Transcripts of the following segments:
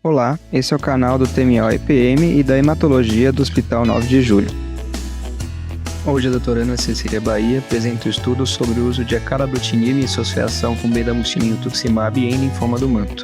Olá, esse é o canal do TMO-EPM e da Hematologia do Hospital 9 de Julho. Hoje a doutora Ana Cecília Bahia apresenta o estudo sobre o uso de acalabrutinib em associação com bendamustine rituximab em linfoma do manto.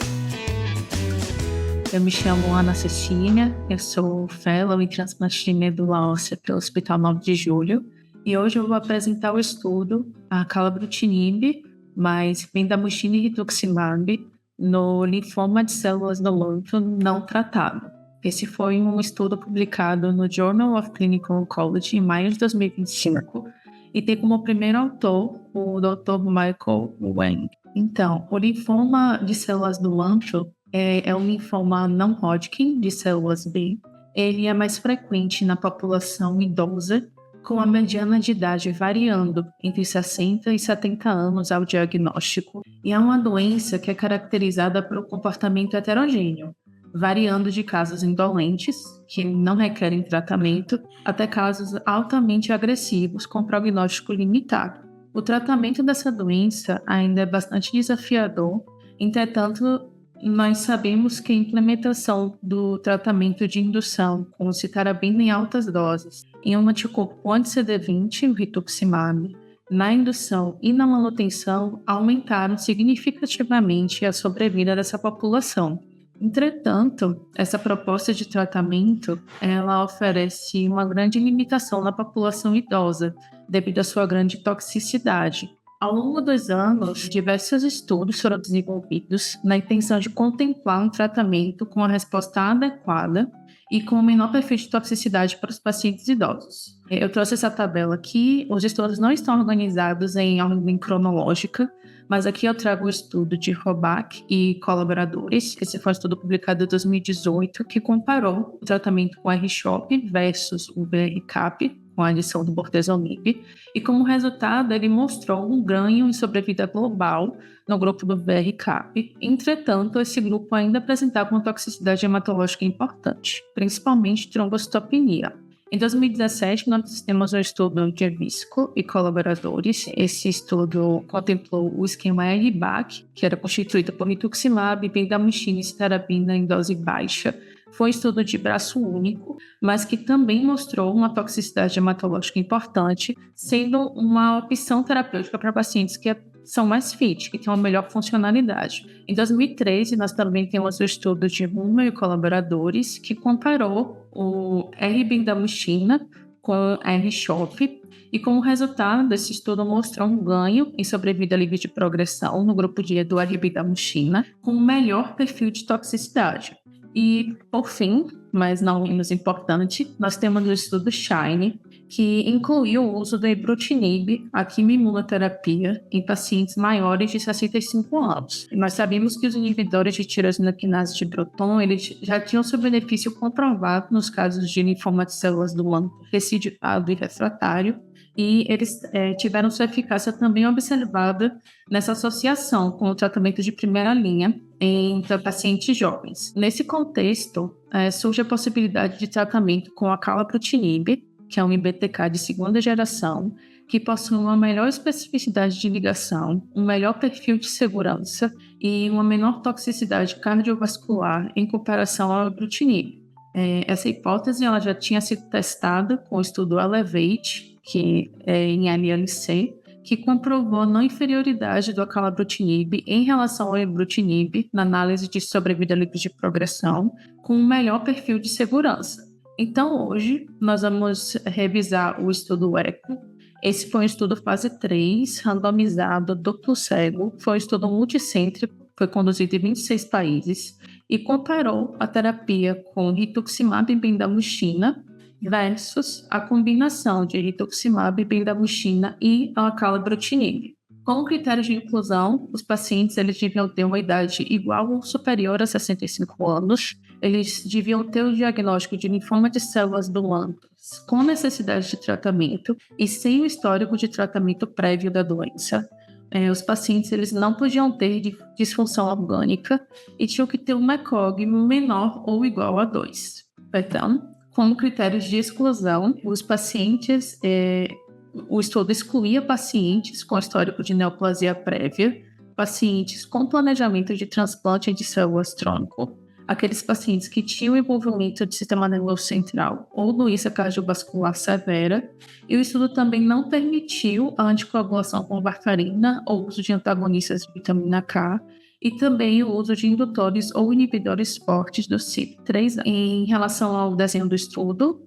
Eu me chamo Ana Cecília, eu sou fellow em transplante de medula óssea pelo Hospital 9 de Julho e hoje eu vou apresentar o estudo acalabrutinib mais bendamustine rituximab no linfoma de células do manto não tratado. Esse foi um estudo publicado no Journal of Clinical Oncology em maio de 2025 e tem como primeiro autor o Dr. Michael Wang. Então, o linfoma de células do manto é um linfoma não Hodgkin de células B. Ele é mais frequente na população idosa, com a mediana de idade variando entre 60 e 70 anos ao diagnóstico. E é uma doença que é caracterizada pelo comportamento heterogêneo, variando de casos indolentes, que não requerem tratamento, até casos altamente agressivos com prognóstico limitado. O tratamento dessa doença ainda é bastante desafiador, entretanto, nós sabemos que a implementação do tratamento de indução com citarabina em altas doses em um anticorpo anti-CD20, o rituximab, na indução e na manutenção aumentaram significativamente a sobrevida dessa população. Entretanto, essa proposta de tratamento, ela oferece uma grande limitação na população idosa, devido à sua grande toxicidade. Ao longo dos anos, diversos estudos foram desenvolvidos na intenção de contemplar um tratamento com a resposta adequada e com o menor perfil de toxicidade para os pacientes idosos. Eu trouxe essa tabela aqui, os estudos não estão organizados em ordem cronológica, mas aqui eu trago o estudo de Robach e colaboradores. Esse foi um estudo publicado em 2018 que comparou o tratamento com R-CHOP versus o VRCAP, com a adição do bortezomib, e como resultado ele mostrou um ganho em sobrevida global no grupo do VRCAP. Entretanto, esse grupo ainda apresentava uma toxicidade hematológica importante, principalmente trombocitopenia. Em 2017, nós temos o estudo de Visco e colaboradores. Esse estudo contemplou o esquema RBAC, que era constituído por rituximab, bendamustine e citarabina em dose baixa. Foi um estudo de braço único, mas que também mostrou uma toxicidade hematológica importante, sendo uma opção terapêutica para pacientes que são mais fit, que têm uma melhor funcionalidade. Em 2013, nós também temos o estudo de Rumer e colaboradores, que comparou o R-bendamustine com a R-CHOP, e como resultado desse estudo mostrou um ganho em sobrevida livre de progressão no grupo de do R-bendamustine, com um melhor perfil de toxicidade. E, por fim, mas não menos importante, nós temos o estudo SHINE, que incluiu o uso do ibrutinib, a quimioimunoterapia, em pacientes maiores de 65 anos. E nós sabemos que os inibidores de tirosina quinase de Bruton, eles já tinham seu benefício comprovado nos casos de linfoma de células do manto recidivado e refratário, e eles tiveram sua eficácia também observada nessa associação com o tratamento de primeira linha em pacientes jovens. Nesse contexto, surge a possibilidade de tratamento com acalabrutinib, que é um IBTK de segunda geração, que possui uma melhor especificidade de ligação, um melhor perfil de segurança e uma menor toxicidade cardiovascular em comparação ao ibrutinib. Essa hipótese ela já tinha sido testada com o estudo Elevate, que é em LLC, que comprovou a não inferioridade do acalabrutinib em relação ao ibrutinib na análise de sobrevida livre de progressão, com um melhor perfil de segurança. Então, hoje, nós vamos revisar o estudo ECHO. Esse foi um estudo fase 3, randomizado, duplo cego, foi um estudo multicêntrico, foi conduzido em 26 países, e comparou a terapia com rituximab e bendamustine versus a combinação de rituximab, bendamustine e acalabrutinib. Como critério de inclusão, os pacientes eles deviam ter uma idade igual ou superior a 65 anos, eles deviam ter o diagnóstico de linfoma de células do manto com necessidade de tratamento e sem o histórico de tratamento prévio da doença. Os pacientes eles não podiam ter disfunção orgânica e tinham que ter um ECOG menor ou igual a 2. Então, como critérios de exclusão, os pacientes, o estudo excluía pacientes com histórico de neoplasia prévia, pacientes com planejamento de transplante de células tronco, aqueles pacientes que tinham envolvimento de sistema nervoso central ou doença cardiovascular severa, e o estudo também não permitiu a anticoagulação com varfarina ou uso de antagonistas de vitamina K, e também o uso de indutores ou inibidores fortes do CYP3A. Em relação ao desenho do estudo,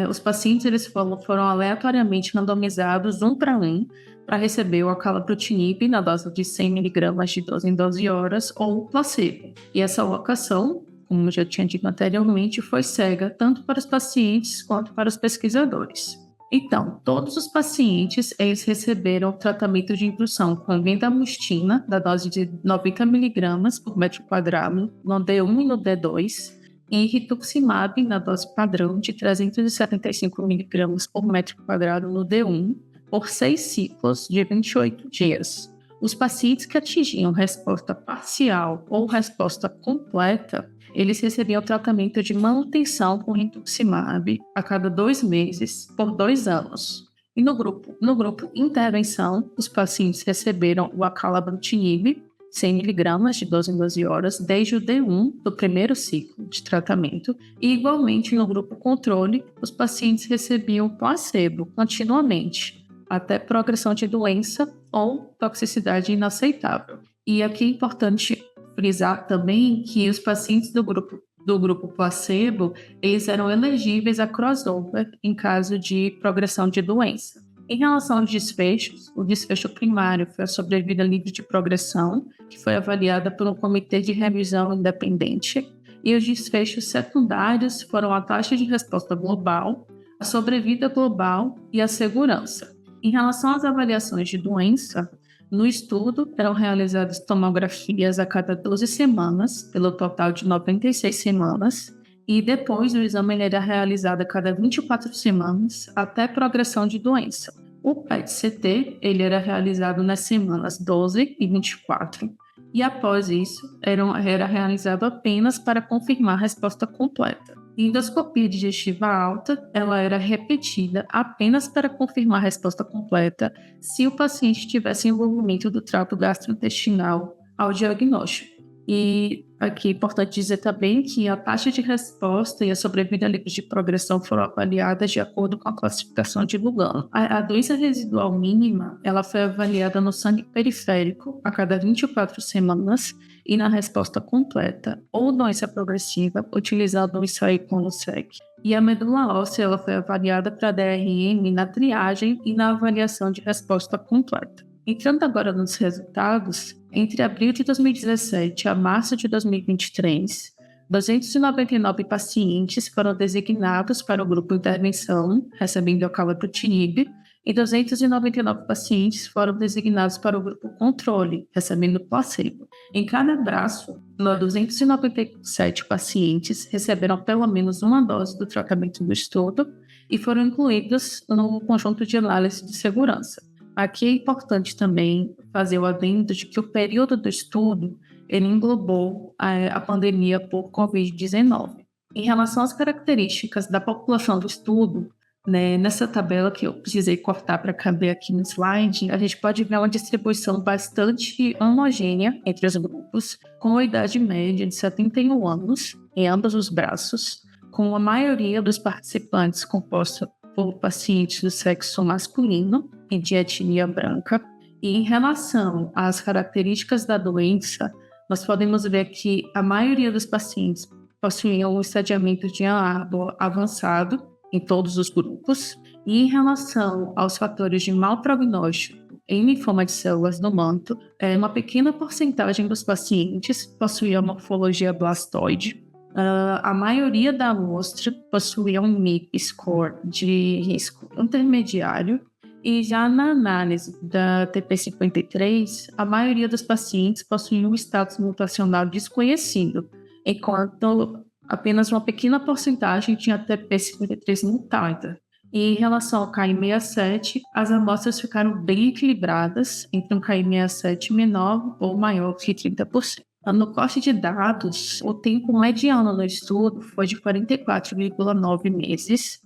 os pacientes foram aleatoriamente randomizados 1 para 1 para receber o acalabrutinib na dose de 100 mg de 12 em 12 horas ou o placebo. E essa alocação, como eu já tinha dito anteriormente, foi cega tanto para os pacientes quanto para os pesquisadores. Então, todos os pacientes eles receberam tratamento de indução com bendamustina, da dose de 90 mg por metro quadrado, no D1 e no D2, e rituximab, na dose padrão de 375 mg por metro quadrado no D1, por 6 ciclos de 28 dias. Os pacientes que atingiam resposta parcial ou resposta completa, eles recebiam tratamento de manutenção com rituximab a cada 2 meses por 2 anos. E no grupo intervenção, os pacientes receberam o acalabrutinib, 100 mg de 12 em 12 horas, desde o D1 do primeiro ciclo de tratamento, e igualmente no grupo controle, os pacientes recebiam placebo continuamente, até progressão de doença ou toxicidade inaceitável. E aqui é importante frisar também que os pacientes do grupo placebo, eles eram elegíveis a crossover em caso de progressão de doença. Em relação aos desfechos, o desfecho primário foi a sobrevida livre de progressão, que foi avaliada por um comitê de revisão independente, e os desfechos secundários foram a taxa de resposta global, a sobrevida global e a segurança. Em relação às avaliações de doença, no estudo eram realizadas tomografias a cada 12 semanas, pelo total de 96 semanas, e depois o exame era realizado a cada 24 semanas até progressão de doença. O PET-CT ele era realizado nas semanas 12 e 24, e após isso era realizado apenas para confirmar a resposta completa. A endoscopia digestiva alta ela era repetida apenas para confirmar a resposta completa se o paciente tivesse envolvimento do trato gastrointestinal ao diagnóstico. E aqui é importante dizer também que a taxa de resposta e a sobrevida livre de progressão foram avaliadas de acordo com a classificação de Lugano. A doença residual mínima ela foi avaliada no sangue periférico a cada 24 semanas e na resposta completa ou doença progressiva, utilizando o ensaio CONO-SEQ. E a medula óssea ela foi avaliada para DRM na triagem e na avaliação de resposta completa. Entrando agora nos resultados, entre abril de 2017 a março de 2023, 299 pacientes foram designados para o grupo intervenção, recebendo acalabrutinib, e 299 pacientes foram designados para o grupo controle, recebendo placebo. Em cada braço, 297 pacientes receberam pelo menos uma dose do tratamento do estudo e foram incluídos no conjunto de análise de segurança. Aqui é importante também fazer o adendo de que o período do estudo ele englobou a pandemia por Covid-19. Em relação às características da população do estudo, né, nessa tabela que eu precisei cortar para caber aqui no slide, a gente pode ver uma distribuição bastante homogênea entre os grupos, com a idade média de 71 anos em ambos os braços, com a maioria dos participantes composta por pacientes do sexo masculino e de etnia branca. E em relação às características da doença, nós podemos ver que a maioria dos pacientes possuíam um estadiamento de ARBO avançado em todos os grupos. E em relação aos fatores de mau prognóstico em linfoma de células do manto, uma pequena porcentagem dos pacientes possuía morfologia blastoide. A maioria da amostra possuía um MIP score de risco intermediário, e já na análise da TP53, a maioria dos pacientes possuía um status mutacional desconhecido, enquanto apenas uma pequena porcentagem tinha TP53 mutada. E em relação ao KI67, as amostras ficaram bem equilibradas entre um KI67 menor ou maior que 30%. No corte de dados, o tempo mediano no estudo foi de 44,9 meses.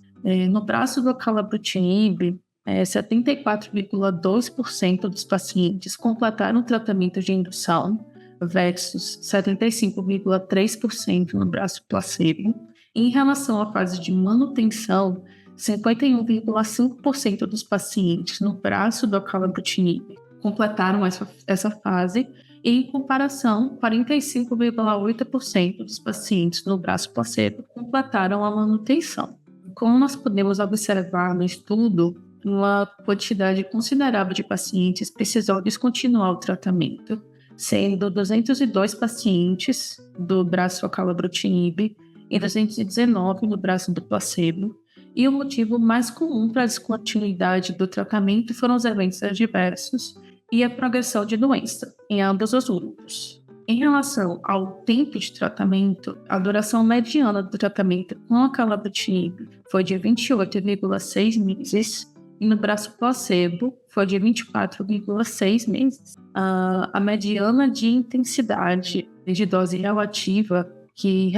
No braço do acalabrutinib, 74,2% dos pacientes completaram o tratamento de indução, versus 75,3% no braço placebo. Em relação à fase de manutenção, 51,5% dos pacientes no braço do acalabrutinib completaram essa fase, e, em comparação, 45,8% dos pacientes no braço placebo completaram a manutenção. Como nós podemos observar no estudo, uma quantidade considerável de pacientes precisou descontinuar o tratamento, sendo 202 pacientes do braço acalabrutinib e 219 no braço do placebo, e o motivo mais comum para a descontinuidade do tratamento foram os eventos adversos e a progressão de doença em ambos os grupos. Em relação ao tempo de tratamento, a duração mediana do tratamento com acalabrutinib foi de 28,6 meses e no braço placebo foi de 24,6 meses. A mediana de intensidade de dose relativa, que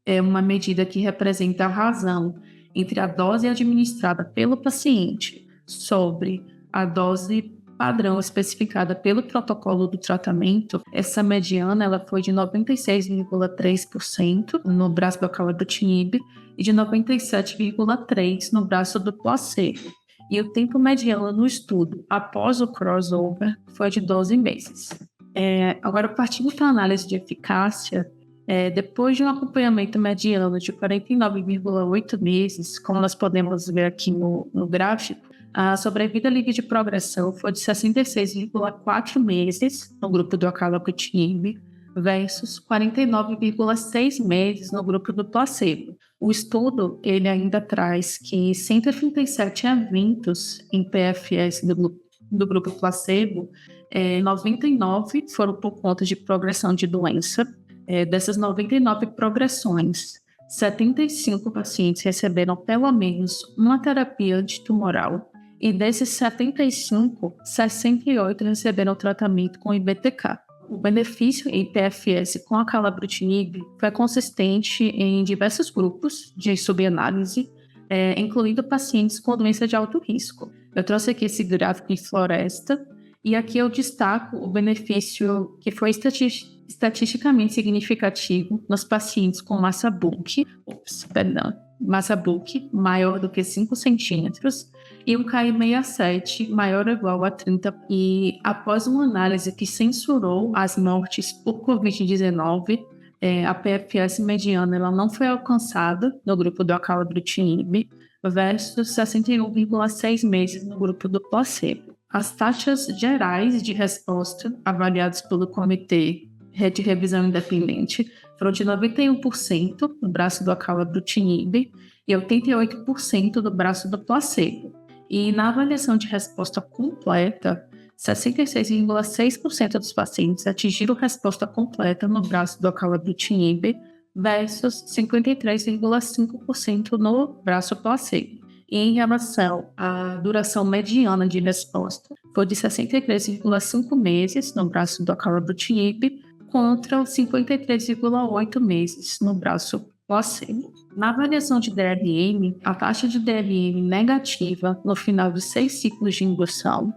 é uma medida que representa a razão entre a dose administrada pelo paciente sobre a dose padrão especificada pelo protocolo do tratamento, essa mediana ela foi de 96,3% no braço do acalabrutinib e de 97,3% no braço do placebo. E o tempo mediano no estudo após o crossover foi de 12 meses. Agora, partindo para a análise de eficácia, depois de um acompanhamento mediano de 49,8 meses, como nós podemos ver aqui no gráfico, a sobrevida livre de progressão foi de 66,4 meses no grupo do acalabrutinib versus 49,6 meses no grupo do placebo. O estudo ele ainda traz que 137 eventos em PFS do grupo placebo, 99 foram por conta de progressão de doença. Dessas 99 progressões, 75 pacientes receberam pelo menos uma terapia antitumoral e desses 75, 68 receberam tratamento com IBTK. O benefício em PFS com acalabrutinib foi consistente em diversos grupos de subanálise, incluindo pacientes com doença de alto risco. Eu trouxe aqui esse gráfico em floresta e aqui eu destaco o benefício que foi estatisticamente significativo nos pacientes com massa bulk maior do que 5 centímetros e um KI67 maior ou igual a 30. E após uma análise que censurou as mortes por Covid-19, a PFS mediana ela não foi alcançada no grupo do acalabrutinib versus 61,6 meses no grupo do placebo. As taxas gerais de resposta avaliadas pelo Comitê de Revisão Independente foram de 91% no braço do acalabrutinib e 88% no braço do placebo. E na avaliação de resposta completa, 66,6% dos pacientes atingiram resposta completa no braço do acalabrutinib versus 53,5% no braço placebo. E em relação à duração mediana de resposta, foi de 63,5 meses no braço do acalabrutinib contra os 53,8 meses no braço placebo. Na avaliação de DRM, a taxa de DRM negativa no final dos 6 ciclos de indução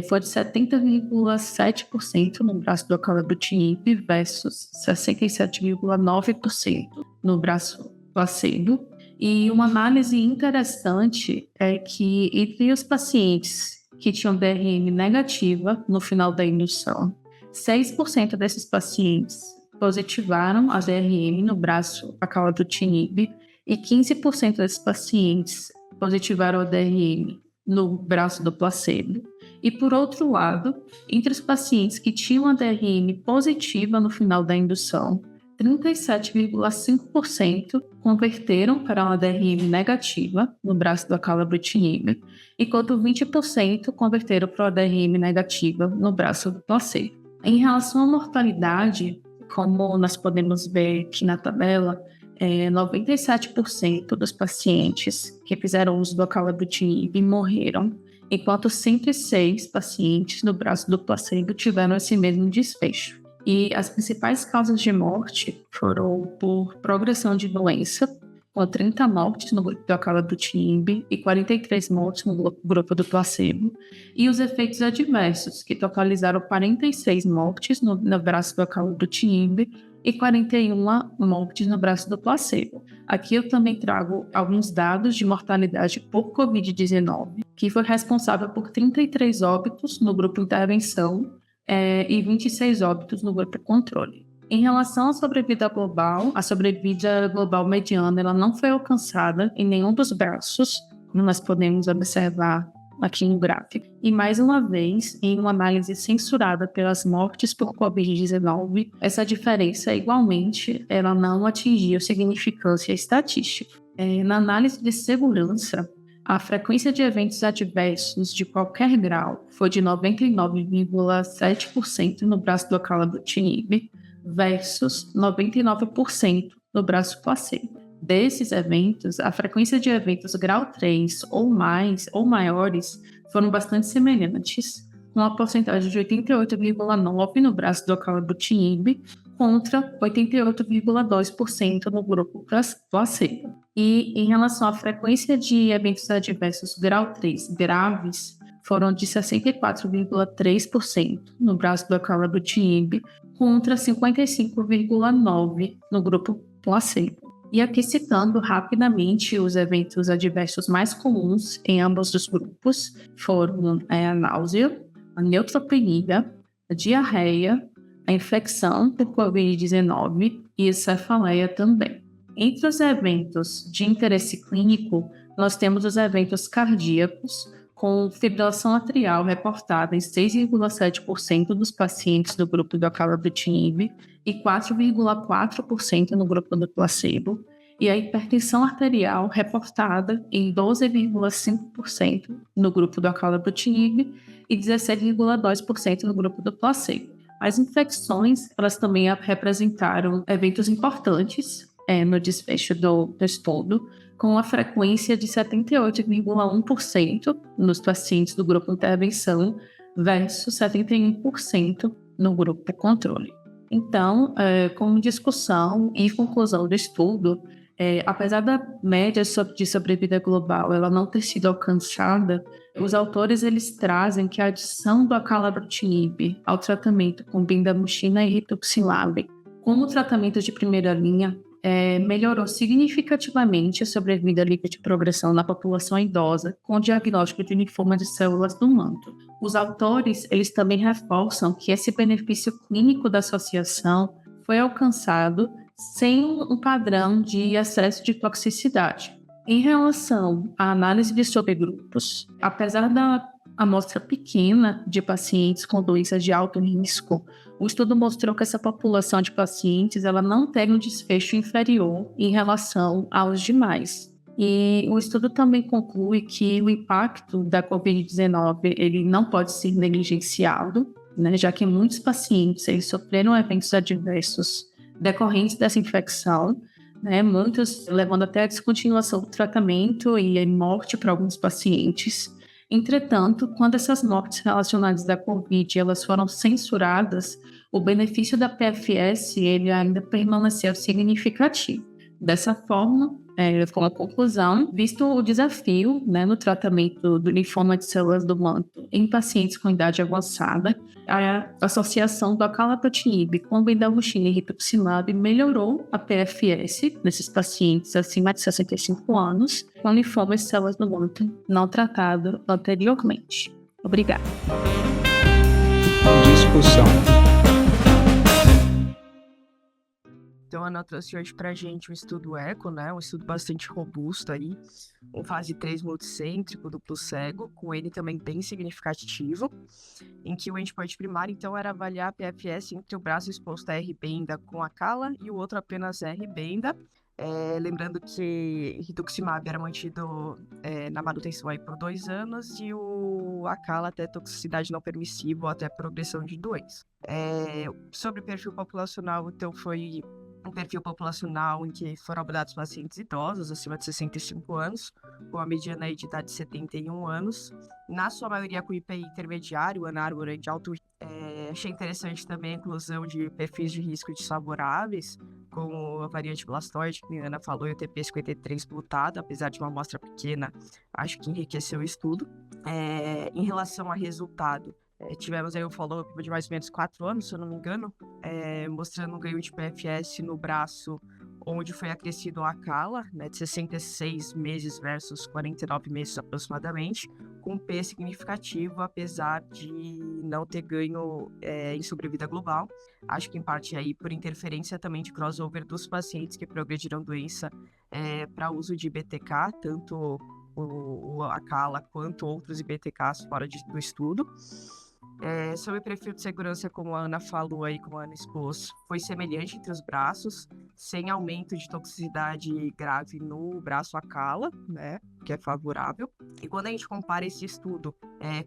foi de 70,7% no braço do acalabrutinib versus 67,9% no braço placebo. E uma análise interessante é que entre os pacientes que tinham DRM negativa no final da indução, 6% desses pacientes positivaram a DRM no braço acalabrutinib e 15% desses pacientes positivaram a DRM no braço do placebo. E, por outro lado, entre os pacientes que tinham a DRM positiva no final da indução, 37,5% converteram para uma DRM negativa no braço do acalabrutinib, enquanto 20% converteram para uma DRM negativa no braço do placebo. Em relação à mortalidade, como nós podemos ver aqui na tabela, 97% dos pacientes que fizeram uso do acalabrutinib morreram, enquanto 106 pacientes no braço do placebo tiveram esse mesmo desfecho. E as principais causas de morte foram por progressão de doença, com 30 mortes no grupo do acalabrutinib e 43 mortes no grupo do placebo, e os efeitos adversos, que totalizaram 46 mortes no braço do acalabrutinib e 41 mortes no braço do placebo. Aqui eu também trago alguns dados de mortalidade por Covid-19, que foi responsável por 33 óbitos no grupo intervenção e 26 óbitos no grupo controle. Em relação à sobrevida global, a sobrevida global mediana ela não foi alcançada em nenhum dos braços, como nós podemos observar aqui no gráfico. E mais uma vez, em uma análise censurada pelas mortes por Covid-19, essa diferença igualmente ela não atingiu significância estatística. Na análise de segurança, a frequência de eventos adversos de qualquer grau foi de 99,7% no braço do acalabrutinib, versus 99% no braço placebo. Desses eventos, a frequência de eventos grau 3 ou mais ou maiores foram bastante semelhantes, com a porcentagem de 88,9% no braço do acalabrutinib contra 88,2% no grupo placebo. E em relação à frequência de eventos adversos grau 3 graves, foram de 64,3% no braço do acalabrutinib contra 55,9% no grupo placebo. E aqui citando rapidamente os eventos adversos mais comuns em ambos os grupos foram a náusea, a neutropenia, a diarreia, a infecção por Covid-19 e a cefaleia também. Entre os eventos de interesse clínico, nós temos os eventos cardíacos, com fibrilação atrial reportada em 6,7% dos pacientes do grupo do acalabrutinib e 4,4% no grupo do placebo, e a hipertensão arterial reportada em 12,5% no grupo do acalabrutinib e 17,2% no grupo do placebo. As infecções, elas também representaram eventos importantes no desfecho do estudo, com a frequência de 78,1% nos pacientes do grupo intervenção versus 71% no grupo controle. Então, como discussão e conclusão do estudo, apesar da média de sobrevida global ela não ter sido alcançada, os autores eles trazem que a adição do acalabrutinib ao tratamento com bendamustine e rituximab como tratamento de primeira linha melhorou significativamente a sobrevida livre de progressão na população idosa com diagnóstico de linfoma de células do manto. Os autores eles também reforçam que esse benefício clínico da associação foi alcançado sem um padrão de excesso de toxicidade. Em relação à análise de subgrupos, apesar da amostra pequena de pacientes com doenças de alto risco, o estudo mostrou que essa população de pacientes ela não tem um desfecho inferior em relação aos demais. E o estudo também conclui que o impacto da Covid-19 ele não pode ser negligenciado, né, já que muitos pacientes eles sofreram eventos adversos decorrentes dessa infecção, né, muitos levando até a descontinuação do tratamento e morte para alguns pacientes. Entretanto, quando essas mortes relacionadas à Covid elas foram censuradas, o benefício da PFS ele ainda permaneceu significativo. Dessa forma, como conclusão, visto o desafio no tratamento do linfoma de células do manto em pacientes com idade avançada, a associação do acalabrutinib com bendamustine e rituximab melhorou a PFS nesses pacientes acima de 65 anos com linfoma de células do manto não tratado anteriormente. Obrigada. Discussão. Então, a Ana trouxe hoje pra gente um estudo ECO, né? Um estudo bastante robusto aí, um fase 3 multicêntrico, duplo cego, com ele também bem significativo, em que o endpoint primário, então, era avaliar a PFS entre o braço exposto a R-benda com a cala e o outro apenas R-benda. Lembrando que rituximab era mantido na manutenção aí por 2 anos e o acala até toxicidade não permissível, até progressão de doença. Sobre o perfil populacional, então, foi um perfil populacional em que foram abordados pacientes idosos, acima de 65 anos, com a mediana de idade de 71 anos, na sua maioria com IPI intermediário, anárbora de alto risco. Achei interessante também a inclusão de perfis de risco desfavoráveis, como a variante blastoide, que a Ana falou, e o TP53 mutado, apesar de uma amostra pequena, acho que enriqueceu o estudo. Em relação a resultado, tivemos aí um follow-up de mais ou menos 4 anos, se eu não me engano, mostrando um ganho de PFS no braço, onde foi acrescido a cala, né, de 66 meses versus 49 meses aproximadamente, com P significativo, apesar de não ter ganho em sobrevida global. Acho que em parte aí por interferência também de crossover dos pacientes que progrediram doença para uso de BTK, tanto a cala quanto outros IBTKs fora do estudo. Sobre o perfil de segurança, como a Ana falou aí, como a Ana expôs, foi semelhante entre os braços, sem aumento de toxicidade grave no braço Acala, né, que é favorável. E quando a gente compara esse estudo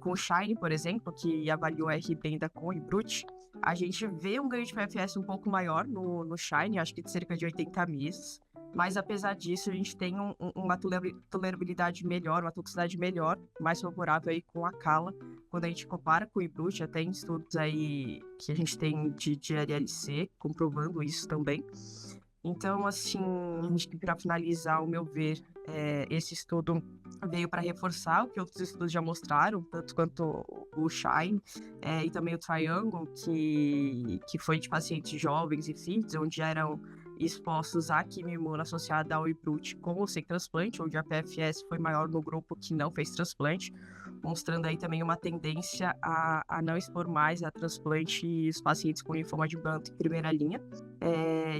com o Shine, por exemplo, que avaliou R-Benda com o Ibrut, a gente vê um ganho de PFS um pouco maior no Shine, acho que de cerca de 80 meses. Mas, apesar disso, a gente tem uma tolerabilidade melhor, uma toxicidade melhor, mais favorável aí com a Cala, quando a gente compara com o Ibrut, até em estudos aí que a gente tem de LLC, comprovando isso também. Então, assim, para finalizar, ao meu ver, esse estudo veio para reforçar o que outros estudos já mostraram, tanto quanto o Shine e também o Triangle, que foi de pacientes jovens e FITs, onde eram expostos à quimio associada ao Ibrut com ou sem transplante, onde a PFS foi maior no grupo que não fez transplante, mostrando aí também uma tendência a não expor mais a transplante os pacientes com linfoma de Banto em primeira linha,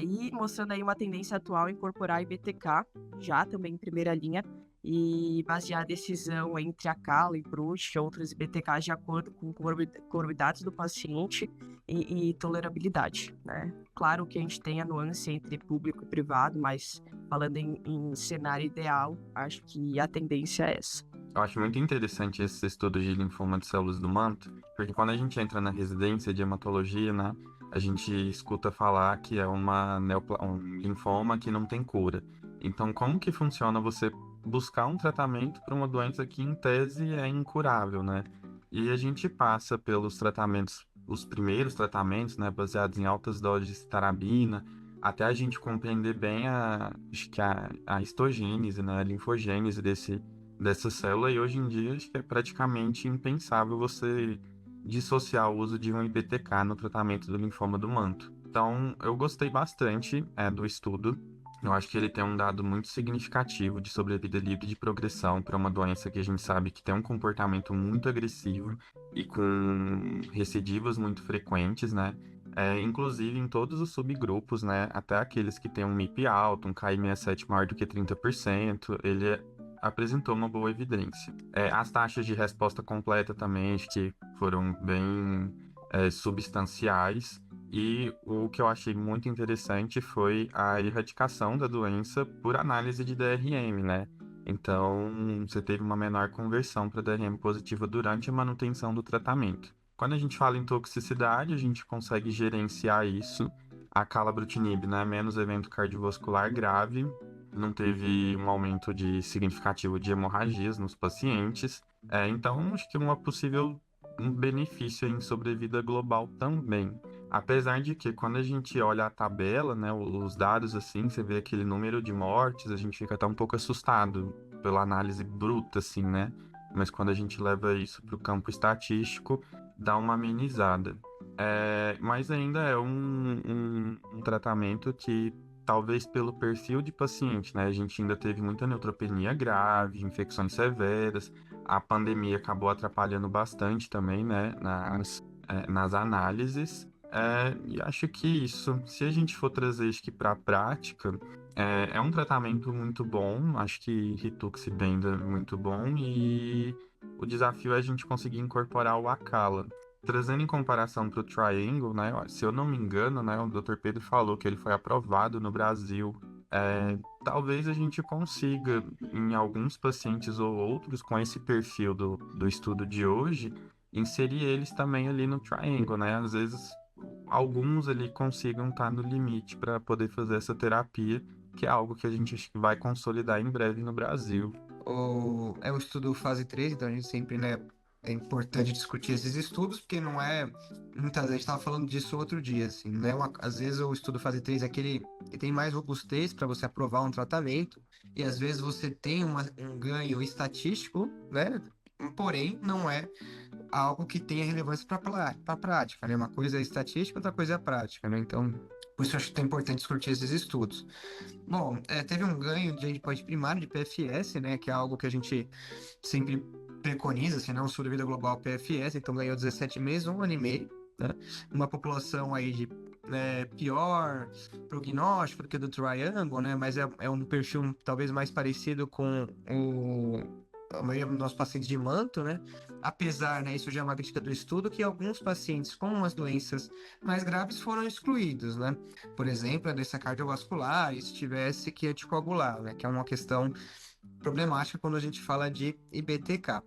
e mostrando aí uma tendência atual a incorporar IBTK, já também em primeira linha, e basear a decisão entre a Cala e Ibrut e outros IBTKs de acordo com comorbidades do paciente e tolerabilidade, né? Claro que a gente tem a nuance entre público e privado, mas falando em cenário ideal, acho que a tendência é essa. Eu acho muito interessante esse estudo de linfoma de células do manto, porque quando a gente entra na residência de hematologia, né, a gente escuta falar que é um linfoma que não tem cura. Então, como que funciona você buscar um tratamento para uma doença que, em tese, é incurável, né? E a gente passa pelos tratamentos, os primeiros tratamentos, né, baseados em altas doses de citarabina, até a gente compreender bem acho que a histogênese, né, a linfogênese dessa célula, e hoje em dia acho que é praticamente impensável você dissociar o uso de um IBTK no tratamento do linfoma do manto. Então, eu gostei bastante do estudo. Eu acho que ele tem um dado muito significativo de sobrevida livre de progressão para uma doença que a gente sabe que tem um comportamento muito agressivo e com recidivas muito frequentes, né? Inclusive em todos os subgrupos, né? Até aqueles que têm um MIP alto, um Ki67 maior do que 30%, ele apresentou uma boa evidência. As taxas de resposta completa também, acho que foram bem substanciais. E o que eu achei muito interessante foi a erradicação da doença por análise de DRM, né? Então, você teve uma menor conversão para DRM positiva durante a manutenção do tratamento. Quando a gente fala em toxicidade, a gente consegue gerenciar isso. A calabrutinib, né? Menos evento cardiovascular grave, não teve um aumento significativo de hemorragias nos pacientes. Então, acho que um possível benefício em sobrevida global também. Apesar de que, quando a gente olha a tabela, né, os dados assim, você vê aquele número de mortes, a gente fica até um pouco assustado pela análise bruta, assim, né? Mas quando a gente leva isso para o campo estatístico, dá uma amenizada. Mas ainda é um tratamento que, talvez pelo perfil de paciente, né? A gente ainda teve muita neutropenia grave, infecções severas, a pandemia acabou atrapalhando bastante também, né? Nas análises. E acho que isso, se a gente for trazer isso aqui para a prática, é um tratamento muito bom, acho que Rituxibenda é muito bom, e o desafio é a gente conseguir incorporar o Acala. Trazendo em comparação para o Triangle, né, se eu não me engano, né, o Dr. Pedro falou que ele foi aprovado no Brasil. Talvez a gente consiga, em alguns pacientes ou outros com esse perfil do estudo de hoje, inserir eles também ali no Triangle, né? Às vezes alguns ali consigam estar no limite para poder fazer essa terapia, que é algo que a gente acho que vai consolidar em breve no Brasil. É o estudo fase 3, então a gente sempre, né, é importante discutir esses estudos, porque não é. Muitas vezes a gente estava falando disso outro dia, assim, né? Às vezes o estudo fase 3 é aquele que tem mais robustez para você aprovar um tratamento, e às vezes você tem um ganho estatístico, né? Porém, não é algo que tenha relevância para a prática, né? Uma coisa é estatística, outra coisa é a prática, né? Então, por isso eu acho que é importante discutir esses estudos. Bom, teve um ganho de endpoint primário de PFS, né? Que é algo que a gente sempre preconiza, assim, não sobrevida global PFS, então ganhou 17 meses, 1 ano e meio, né? Uma população aí de pior prognóstico do que do Triangle, né? Mas é um perfil talvez mais parecido com a maioria dos nossos pacientes de manto, né? Apesar, né, isso já é uma crítica do estudo, que alguns pacientes com as doenças mais graves foram excluídos, né? Por exemplo, a doença cardiovascular, e se tivesse que anticoagular, né? Que é uma questão problemática quando a gente fala de IBTK.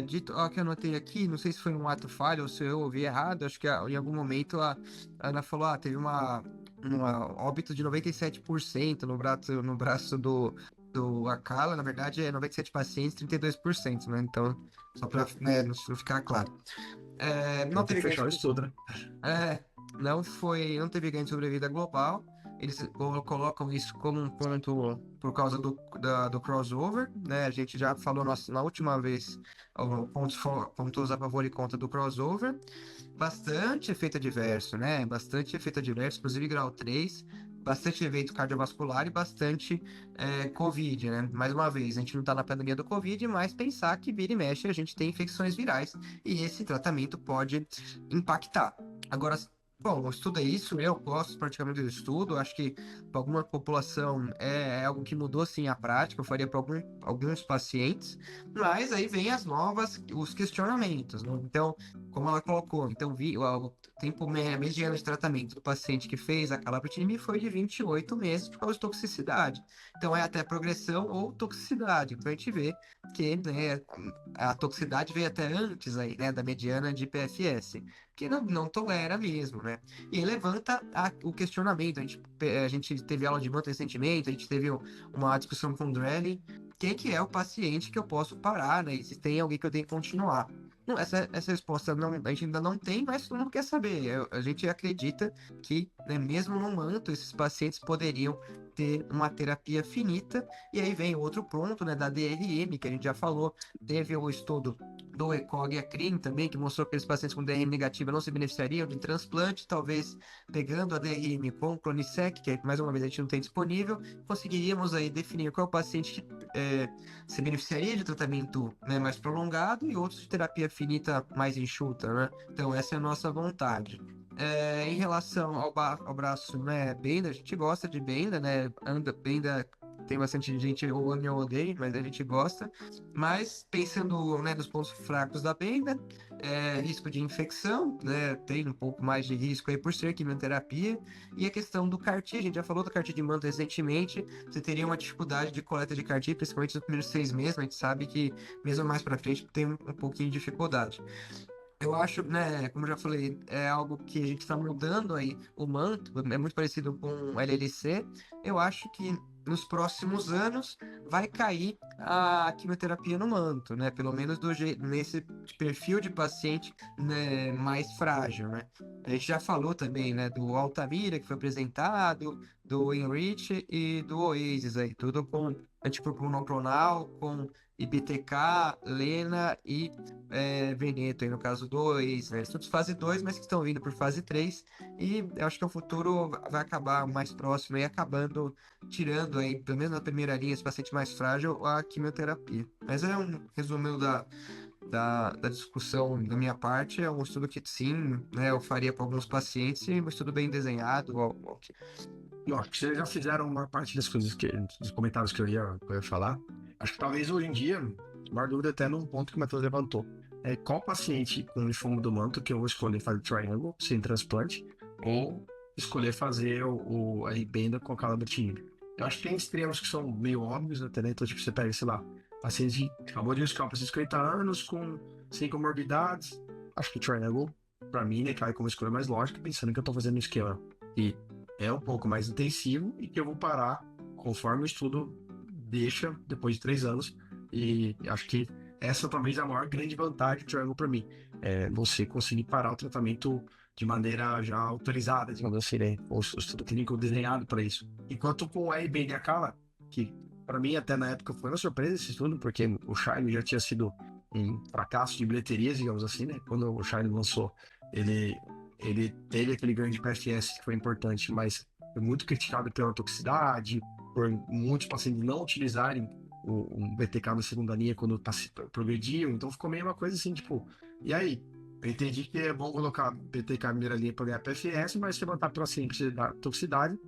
Dito, ó, que eu anotei aqui, não sei se foi um ato falho ou se eu ouvi errado, acho que em algum momento a Ana falou, teve uma óbito de 97% no braço do Acala, na verdade é 97 pacientes, 32%, né? Então, só para não ficar claro. Não teve fechar o estudo, né? Não teve ganho de sobrevida global. Eles colocam isso como um ponto por causa do crossover, né? A gente já falou na última vez pontos a favor e contra do crossover. Bastante efeito adverso, né? Bastante efeito adverso, inclusive grau 3. Bastante evento cardiovascular e bastante Covid, né? Mais uma vez, a gente não está na pandemia do Covid, mas pensar que vira e mexe a gente tem infecções virais e esse tratamento pode impactar. Agora, bom, o estudo é isso, eu gosto praticamente do estudo, acho que para alguma população é algo que mudou sim a prática, eu faria para alguns pacientes, mas aí vem os questionamentos, né? Então, como ela colocou, então o tempo mediano de tratamento do paciente que fez a calabrutinib foi de 28 meses por causa de toxicidade. Então é até progressão ou toxicidade. Então a gente vê que, né, a toxicidade veio até antes aí, né, da mediana de PFS, que não tolera mesmo, né? E levanta o questionamento. A gente teve aula de manto recentemente, a gente teve uma discussão com o Drelly. Quem que é o paciente que eu posso parar, né? E se tem alguém que eu tenho que continuar. Não, essa resposta a gente ainda não tem, mas todo mundo quer saber. A gente acredita que, né, mesmo no manto, esses pacientes poderiam ter uma terapia finita. E aí vem outro ponto, né, da DRM, que a gente já falou. Teve o estudo do ECOG e a CRIM também, que mostrou que aqueles pacientes com DRM negativa não se beneficiariam de transplante, talvez pegando a DRM com Clonisec, que mais uma vez a gente não tem disponível, conseguiríamos aí definir qual é o paciente que se beneficiaria de tratamento, né, mais prolongado e outros de terapia finita mais enxuta, né? Então essa é a nossa vontade. Em relação ao braço, né, Benda, a gente gosta de Benda, né? Benda tem bastante gente ou ama ou odeia, mas a gente gosta. Mas pensando, né, nos pontos fracos da Benda, risco de infecção, né? Tem um pouco mais de risco aí por ser quimioterapia. E a questão do CAR-T, a gente já falou do CAR-T de manto recentemente, você teria uma dificuldade de coleta de CAR-T, principalmente nos primeiros 6 meses, a gente sabe que mesmo mais pra frente tem um pouquinho de dificuldade. Eu acho, né, como eu já falei, é algo que a gente está mudando aí o manto, é muito parecido com o LLC. Eu acho que nos próximos anos vai cair a quimioterapia no manto, né? Pelo menos nesse perfil de paciente, né, mais frágil, né? A gente já falou também, né, do Altamira, que foi apresentado, do Enrich e do Oasis aí, tudo com anticorpo monoclonal, com IBTK, Lena e Veneto, aí no caso 2, né? Todos fase 2, mas que estão vindo por fase 3. E eu acho que o futuro vai acabar mais próximo aí, acabando tirando aí, pelo menos na primeira linha, esse paciente mais frágil, a quimioterapia. Mas é um resumo da discussão da minha parte. É um estudo que sim, né, eu faria para alguns pacientes, e um estudo bem desenhado. Eu acho que vocês já fizeram uma parte das coisas dos comentários que eu ia falar. Acho que talvez hoje em dia, a maior dúvida até num ponto que o Matheus levantou. Qual paciente com linfoma do manto que eu vou escolher fazer triangle sem transplante ou escolher fazer a Ibenda com a calabrutinib? Eu acho que tem extremos que são meio óbvios até, né? Então, tipo, você pega, sei lá, paciente que acabou de buscar um paciente de 50 anos sem comorbidades. Acho que triangle, pra mim, né, cai como escolha mais lógica, pensando que eu tô fazendo um esquema que é um pouco mais intensivo e que eu vou parar conforme o estudo deixa depois de 3 anos. E acho que essa talvez é a maior grande vantagem do Triangle para mim. É você conseguir parar o tratamento de maneira já autorizada, digamos assim, né? O estudo clínico desenhado para isso. Enquanto com o EIB e a Cala, que para mim até na época foi uma surpresa esse estudo, porque o Shine já tinha sido um fracasso de bilheterias, digamos assim, né? Quando o Shine lançou, ele, ele teve aquele ganho de PFS que foi importante, mas foi muito criticado pela toxicidade, por muitos pacientes não utilizarem o BTK na segunda linha quando progrediam, então ficou meio uma coisa assim, tipo, e aí? Eu entendi que é bom colocar BTK na primeira linha para ganhar PFS, mas se levantar pela ciência da toxicidade,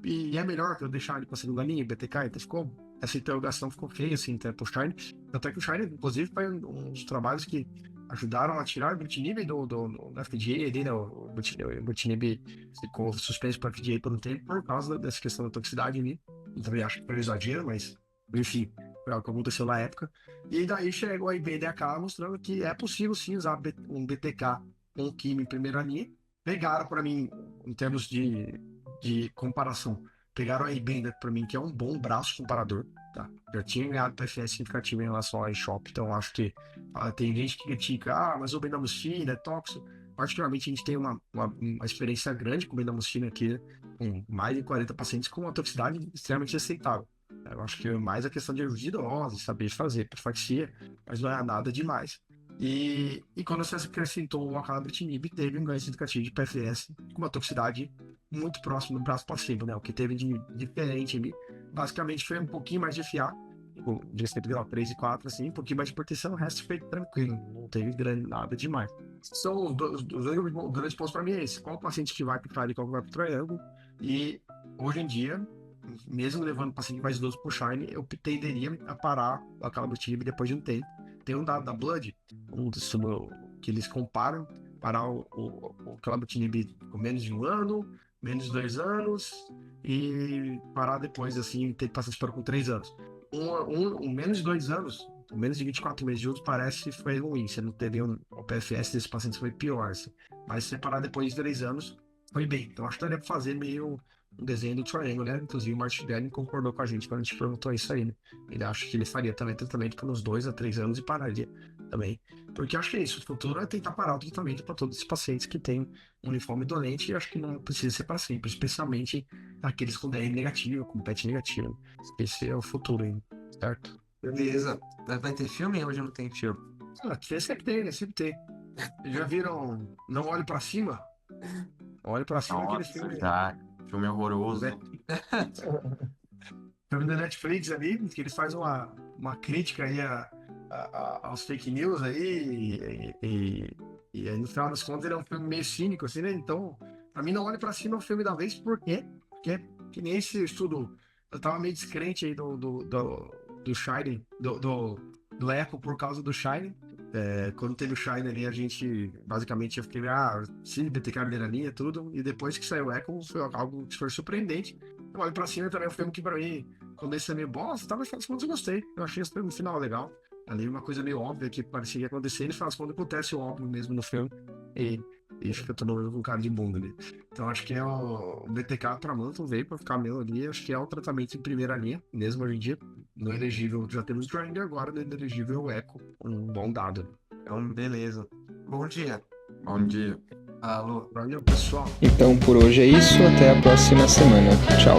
e é melhor que eu deixar ele para a segunda linha, BTK, então ficou, essa interrogação ficou feia, assim, tanto o Shine, tanto é que o Shine, inclusive, foi um dos trabalhos que ajudaram a tirar o Britinib do FDA ali, né, o Britinib ficou suspenso para FDA por um tempo por causa dessa questão da toxicidade ali, eu também acho que foi um exagero, mas, enfim, foi algo que aconteceu na época. E daí chegou a IBDK mostrando que é possível sim usar um BTK com químio em primeira linha. Pegaram para mim, em termos de comparação, pegaram a IBD para mim, que é um bom braço comparador. Tá? Já tinha ganhado PFS significativo em relação ao iShop, então acho que tem gente que critica, mas o bendamustine é tóxico. Particularmente, a gente tem uma experiência grande com bendamustine aqui, com mais de 40 pacientes com uma toxicidade extremamente aceitável. Eu acho que é mais a questão de ajuda idosa, saber fazer profilaxia, mas não é nada demais. E quando você acrescentou o acalabrutinib, teve um ganho significativo de PFS com uma toxicidade muito próxima do braço passivo, né? O que teve de diferente ali, basicamente foi um pouquinho mais de FA, de receptor 3 e 4, assim, um pouquinho mais de proteção, o resto foi tranquilo, não teve nada demais. São os dois grandes pontos para mim é esse, qual paciente que vai para o Triangle e qual que vai para o Triangle, e hoje em dia, mesmo levando o paciente mais idoso pro Shine, eu tenderia a parar o acalabrutinib depois de um tempo. Tem um dado da Blood, que eles comparam, parar o acalabrutinib com menos de 1 ano, menos de 2 anos, e parar depois, assim, ter pacientes para com 3 anos. Menos de 2 anos, menos de 24 meses de uso, parece que foi ruim. Você não teve o PFS desses pacientes foi pior, assim. Mas se você parar depois de 3 anos, foi bem. Então acho que daria para fazer meio um desenho do Triangle, né? Inclusive o Martin Dellin concordou com a gente quando a gente perguntou isso aí, né? Ele acha que ele faria também tratamento por uns 2 a 3 anos e pararia também. Porque acho que é isso, o futuro é tentar parar o tratamento para todos os pacientes que têm um linfoma indolente e acho que não precisa ser para sempre, especialmente aqueles com DR negativo, com PET negativo. Esse é o futuro ainda, certo? Beleza. Vai ter filme? Hoje não tem filme. Sempre tem, né? Sempre tem. Já viram Não Olhe Pra Cima? Olhe Pra Cima, aquele filme. Já, filme horroroso. Filme da Netflix ali, que eles fazem uma crítica aí aos fake news aí, e aí no final das contas ele é um filme meio cínico, assim, né? Então, pra mim, Não Olhe Pra Cima é o filme da vez, por quê? Porque, que nem esse estudo, eu tava meio descrente aí do Shine, do Echo por causa do Shine. Quando teve o Shine ali, a gente, basicamente, eu fiquei, sim, BTK primeira linha, tudo, e depois que saiu o Echo, foi algo que foi surpreendente. Eu Olho Pra Cima também é um filme que, pra mim, quando esse é meio bosta, mas no final das contas eu gostei. Eu achei esse filme no final legal. Ali uma coisa meio óbvia que parecia que ia acontecer, e no final das contas acontece o óbvio mesmo no filme, e fica todo mundo com cara de bunda ali. Então acho que o BTK pra Mantle veio pra ficar meio ali, acho que é o tratamento em primeira linha, mesmo hoje em dia. No elegível já temos o Triangle, agora no elegível o Echo, um bom dado. Então, beleza. Bom dia. Bom dia. Alô. Valeu, pessoal. Então por hoje é isso, até a próxima semana. Tchau.